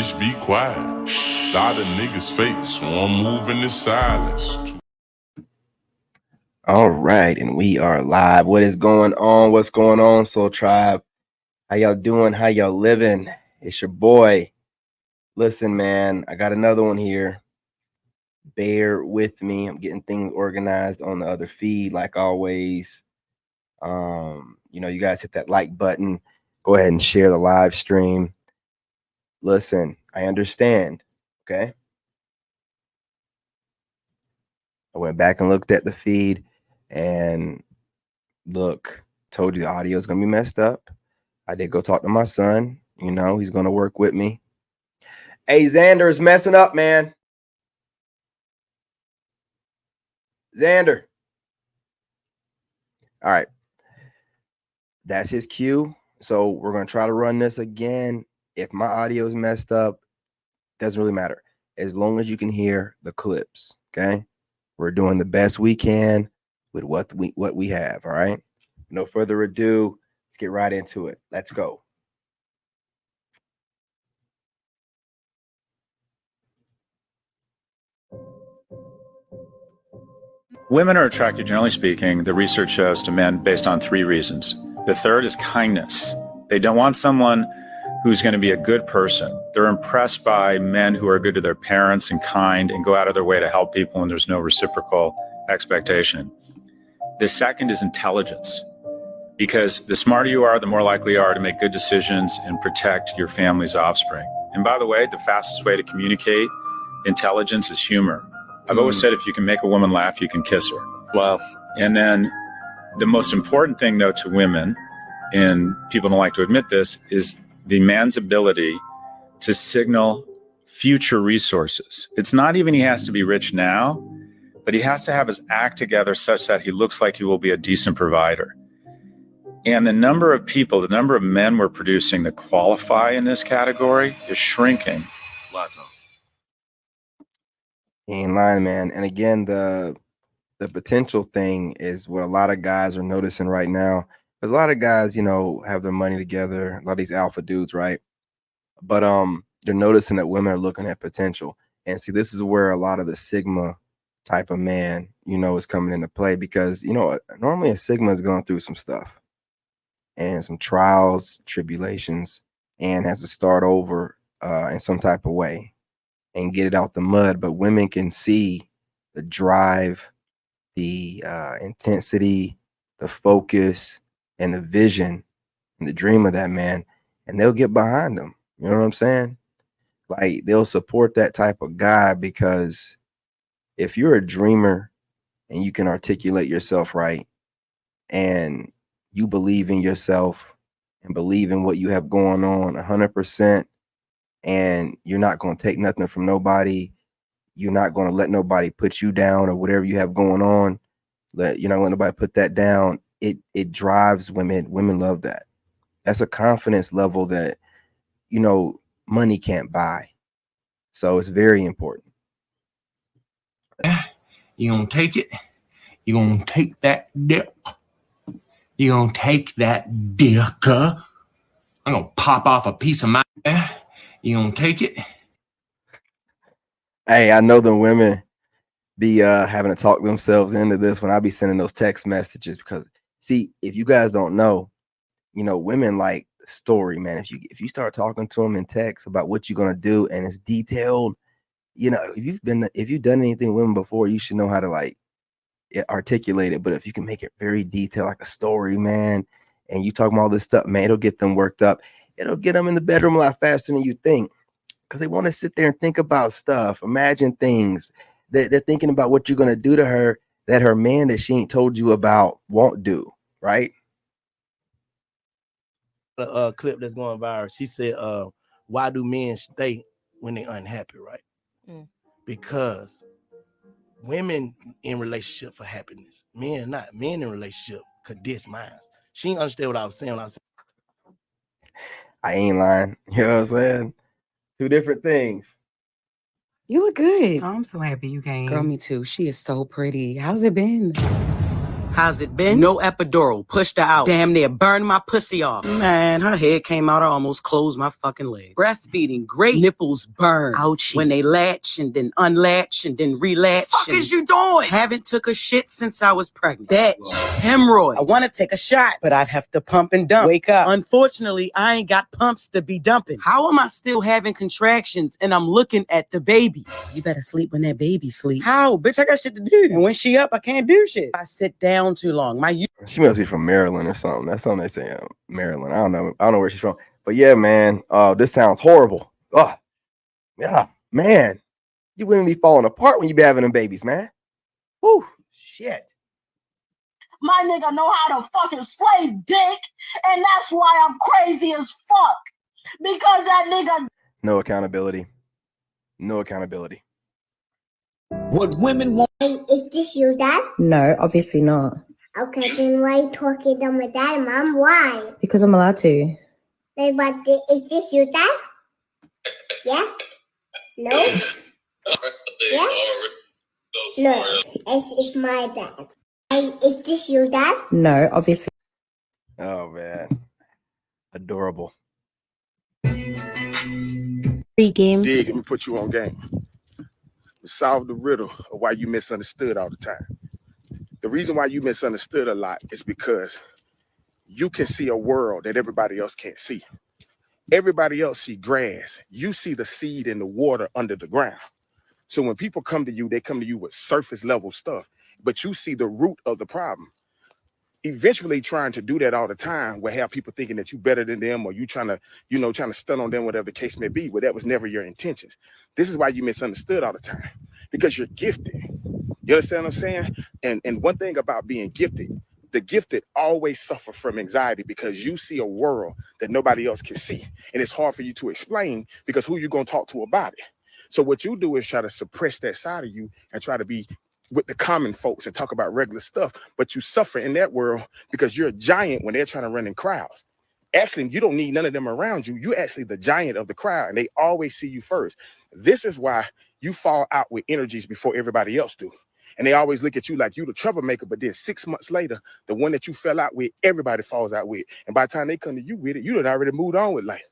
bitch, be quiet. Lot of niggas fake, so I'm moving in silence. All right, and we are live. What is going on? What's going on, Soul Tribe? How y'all doing? How y'all living? It's your boy. Listen, man, I got another one here. Bear with me. I'm getting things organized on the other feed, like always. You guys hit that like button. Go ahead and share the live stream. Listen, I understand. Okay. I went back and looked at the feed, and look, told you the audio is gonna be messed up. I did go talk to my son. He's gonna work with me. Hey, Xander is messing up, man. Xander. All right. That's his cue. So we're gonna try to run this again. If my audio is messed up, doesn't really matter. As long as you can hear the clips. Okay. We're doing the best we can with what we have. All right. No further ado. Let's get right into it. Let's go. Women are attracted, generally speaking, the research shows, to men based on three reasons. The third is kindness. They don't want someone who's going to be a good person. They're impressed by men who are good to their parents and kind and go out of their way to help people, and there's no reciprocal expectation. The second is intelligence, because the smarter you are, the more likely you are to make good decisions and protect your family's offspring. And by the way, the fastest way to communicate intelligence is humor. I've always said if you can make a woman laugh, you can kiss her. Wow. And then the most important thing, though, to women, and people don't like to admit this, is the man's ability to signal future resources. It's not even he has to be rich now, but he has to have his act together such that he looks like he will be a decent provider. And the number of people, the number of men we're producing that qualify in this category is shrinking. Ain't lying, man. And again, the potential thing is what a lot of guys are noticing right now. Because a lot of guys, have their money together, a lot of these alpha dudes, right? But they're noticing that women are looking at potential. And see, this is where a lot of the Sigma type of man, is coming into play, because normally a Sigma is going through some stuff and some trials, tribulations, and has to start over in some type of way and get it out the mud. But women can see the drive, the intensity, the focus, and the vision and the dream of that man, and they'll get behind them. You know what I'm saying? Like, they'll support that type of guy, because if you're a dreamer and you can articulate yourself right, and you believe in yourself and believe in what you have going on 100%, and you're not going to take nothing from nobody, you're not going to let nobody put you down or whatever you have going on, you're not going to let nobody put that down. It drives women. Women love that. That's a confidence level that money can't buy. So it's very important. You're gonna take it. You're gonna take that dick. You're gonna take that dick. I'm gonna pop off a piece of my. You're gonna take it. Hey, I know the women be having to talk themselves into this when I be sending those text messages, because see, if you guys don't know, women like the story, man. If you start talking to them in text about what you're gonna do and it's detailed, if you've done anything with women before, you should know how to articulate it. But if you can make it very detailed, like a story, man, and you talk about all this stuff, man, it'll get them worked up. It'll get them in the bedroom a lot faster than you think, because they want to sit there and think about stuff, imagine things. They're thinking about what you're gonna do to her that her man that she ain't told you about won't do, right? A clip that's going viral. She said, why do men stay when they're unhappy, right? Because women in relationship for happiness, men not. Men in relationship could diss minds. She didn't understand what I was saying. I ain't lying. You know what I'm saying? Two different things. You look good. I'm so happy you came. Girl, me too. She is so pretty. How's it been? How's it been? No epidural. Pushed her out. Damn near burned my pussy off. Man, her head came out. I almost closed my fucking leg. Breastfeeding, great. Nipples burn. Ouchie. When they latch and then unlatch and then relatch. Fuck is you doing? Haven't took a shit since I was pregnant. Bitch. Hemorrhoids. I want to take a shot, but I'd have to pump and dump. Wake up. Unfortunately, I ain't got pumps to be dumping. How am I still having contractions and I'm looking at the baby? You better sleep when that baby sleep. How? Bitch, I got shit to do. And when she up, I can't do shit. I sit down too long. She must be from Maryland or something. That's something they say. Maryland. I don't know where she's from. But yeah, man. This sounds horrible. Oh, yeah, man. You wouldn't be falling apart when you be having them babies, man. Whew, shit. My nigga know how to fucking slay dick, and that's why I'm crazy as fuck. Because that nigga. No accountability. No accountability. What women want. Hey, is this your dad? No, obviously not. Okay, then why are you talking to my dad and mom? Why? Because I'm allowed to. Hey, but is this your dad? Yeah? No? Yeah? No, it's my dad. Hey, is this your dad? No, obviously. Oh, man. Adorable. Free game. Dig, let me put you on game. Solve the riddle of why you misunderstood all the time. The reason why you misunderstood a lot is because you can see a world that everybody else can't see. Everybody else see grass. You see the seed in the water under the ground. So when people come to you, they come to you with surface level stuff, but you see the root of the problem. Eventually trying to do that all the time will have people thinking that you better than them, or you trying to stun on them, whatever the case may be, but that was never your intentions. This is why you misunderstood all the time, because you're gifted. You understand what I'm saying? And one thing about being gifted, the gifted always suffer from anxiety because you see a world that nobody else can see. And it's hard for you to explain because who you going to talk to about it? So what you do is try to suppress that side of you and try to be with the common folks and talk about regular stuff, but you suffer in that world because you're a giant when they're trying to run in crowds. Actually, you don't need none of them around you. You're actually the giant of the crowd, and they always see you first. This is why you fall out with energies before everybody else do. And they always look at you like you the troublemaker, but then 6 months later, the one that you fell out with, everybody falls out with. And by the time they come to you with it, you done already moved on with life.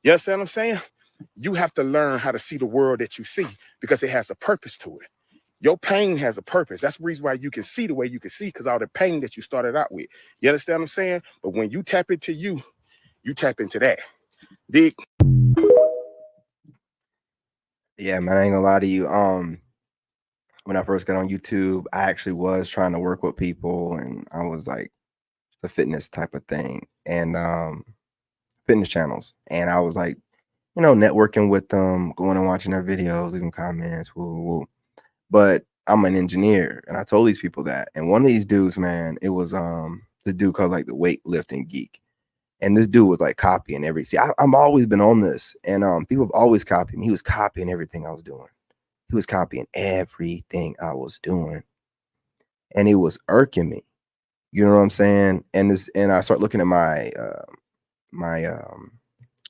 You understand what I'm saying? You have to learn how to see the world that you see because it has a purpose to it. Your pain has a purpose. That's the reason why you can see the way you can see, because all the pain that you started out with. You understand what I'm saying? But when you tap into you tap into that. Dig? Yeah, man, I ain't gonna lie to you. When I first got on YouTube, I actually was trying to work with people, and I was like, it's a fitness type of thing, and fitness channels. And I was like, networking with them, going and watching their videos, leaving comments, woo. But I'm an engineer, and I told these people that. And one of these dudes, man, it was the dude called like the weightlifting geek. And this dude was like copying everything. I'm always been on this, and people have always copied me. He was copying everything I was doing. He was copying everything I was doing, and it was irking me. You know what I'm saying? And I start looking at my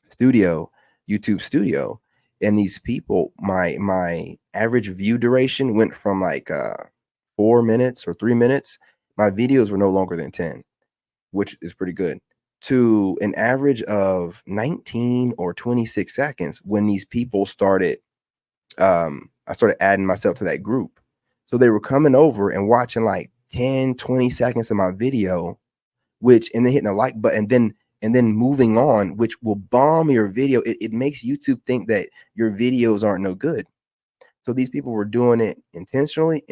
studio, YouTube studio, and these people, my average view duration went from like 4 minutes or 3 minutes. My videos were no longer than 10, which is pretty good, to an average of 19 or 26 seconds when these people started. I started adding myself to that group. So they were coming over and watching like 10, 20 seconds of my video, and then hitting the like button, and then moving on, which will bomb your video. It makes YouTube think that your videos aren't no good. So these people were doing it intentionally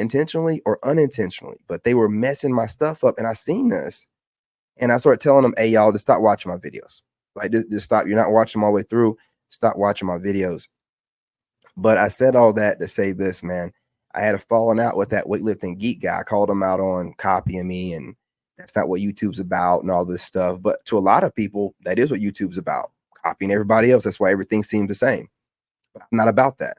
or unintentionally, but they were messing my stuff up. And I seen this, and I started telling them, hey, y'all, just stop watching my videos. Like, just stop. You're not watching them all the way through. Stop watching my videos. But I said all that to say this, man. I had a falling out with that weightlifting geek guy. I called him out on copying me, and that's not what YouTube's about and all this stuff. But to a lot of people, that is what YouTube's about, copying everybody else. That's why everything seems the same. But I'm not about that.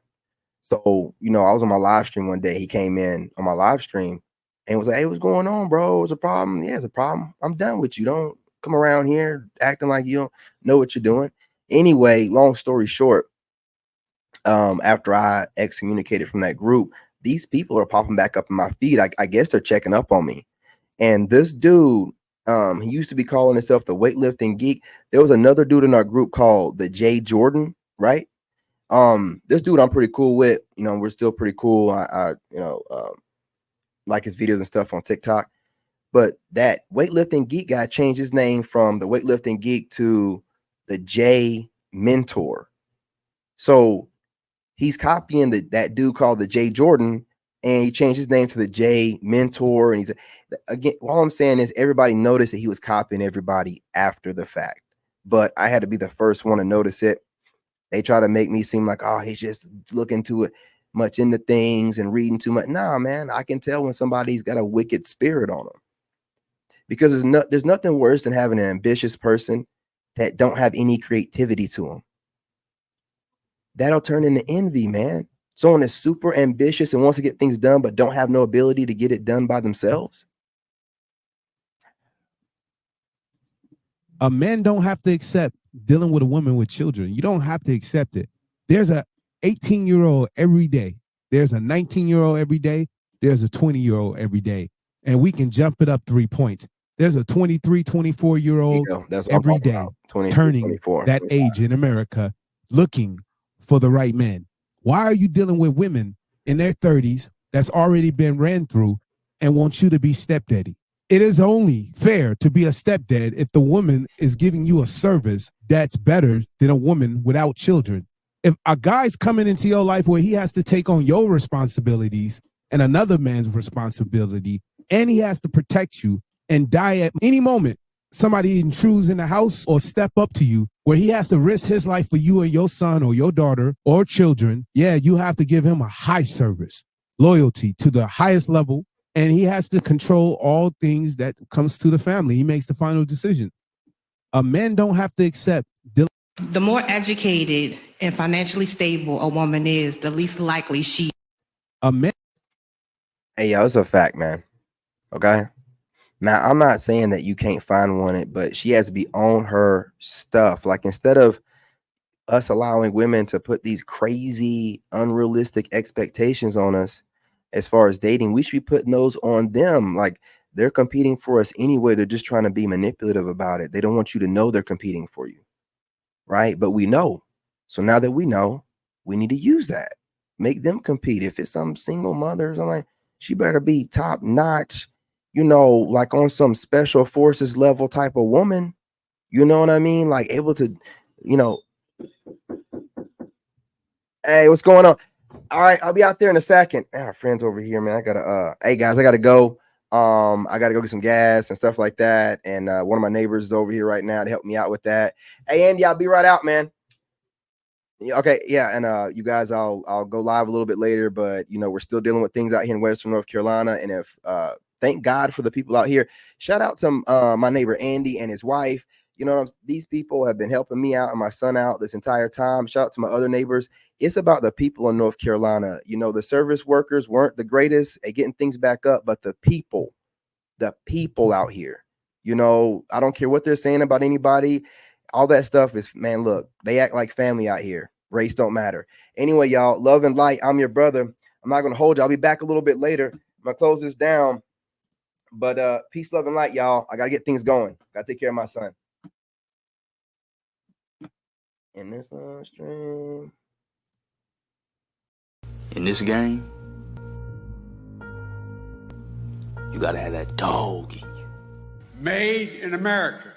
So, I was on my live stream one day. He came in on my live stream and was like, hey, what's going on, bro? It's a problem. Yeah, it's a problem. I'm done with you. Don't come around here acting like you don't know what you're doing. Anyway, long story short, after I excommunicated from that group, these people are popping back up in my feed. I guess they're checking up on me. And this dude, he used to be calling himself the weightlifting geek. There was another dude in our group called the Jay Jordan, right? This dude I'm pretty cool with. You know, we're still pretty cool. I like his videos and stuff on TikTok. But that weightlifting geek guy changed his name from the weightlifting geek to the J Mentor. So he's copying that dude called the Jay Jordan, and he changed his name to the J Mentor. And he's again, all I'm saying is everybody noticed that he was copying everybody after the fact. But I had to be the first one to notice it. They try to make me seem like, oh, he's just looking too it much into things and reading too much. Nah, man, I can tell when somebody's got a wicked spirit on them. Because there's nothing worse than having an ambitious person that don't have any creativity to them. That'll turn into envy, man. Someone is super ambitious and wants to get things done, but don't have no ability to get it done by themselves. A man don't have to accept dealing with a woman with children. You don't have to accept it. There's a 18-year-old every day. There's a 19-year-old every day. There's a 20-year-old every day. And we can jump it up 3 points. There's a 23, 24-year-old every day turning 24, that 25. Age in America looking for the right man. Why are you dealing with women in their 30s that's already been ran through and want you to be stepdaddy? It is only fair to be a stepdad if the woman is giving you a service that's better than a woman without children. If a guy's coming into your life where he has to take on your responsibilities and another man's responsibility, and he has to protect you and die at any moment, somebody intrudes in the house or step up to you where he has to risk his life for you and your son or your daughter or children, yeah, you have to give him a high service, loyalty to the highest level, and he has to control all things that comes to the family. He makes the final decision. A man don't have to accept. The more educated and financially stable a woman is, the least likely she. A man. Hey, yo, it's a fact, man. Okay. Now, I'm not saying that you can't find one, but she has to be on her stuff. Like, instead of us allowing women to put these crazy, unrealistic expectations on us as far as dating, we should be putting those on them. Like, they're competing for us anyway. They're just trying to be manipulative about it. They don't want you to know they're competing for you. Right? But we know. So now that we know, we need to use that. Make them compete. If it's some single mother or something, she better be top notch, you know, like on some special forces level type of woman. You know what I mean? Like able to, you know. Hey, what's going on? All right, I'll be out there in a second. Our friends over here, man. I gotta hey guys, I gotta go. I gotta go get some gas and stuff like that. And one of my neighbors is over here right now to help me out with that. Hey Andy, I'll be right out, man. Okay, yeah, and you guys, I'll go live a little bit later, but you know, we're still dealing with things out here in Western North Carolina. And if thank God for the people out here. Shout out to my neighbor Andy and his wife. You know, these people have been helping me out and my son out this entire time. Shout out to my other neighbors. It's about the people in North Carolina. You know, the service workers weren't the greatest at getting things back up, but the people out here, you know, I don't care what they're saying about anybody. All that stuff is, man, look, they act like family out here. Race don't matter. Anyway, y'all, love and light. I'm your brother. I'm not going to hold you. I'll be back a little bit later. I'm going to close this down. But peace, love, and light, y'all. I got to get things going. Got to take care of my son. In this stream. In this game, you got to have that dog in you. Made in America.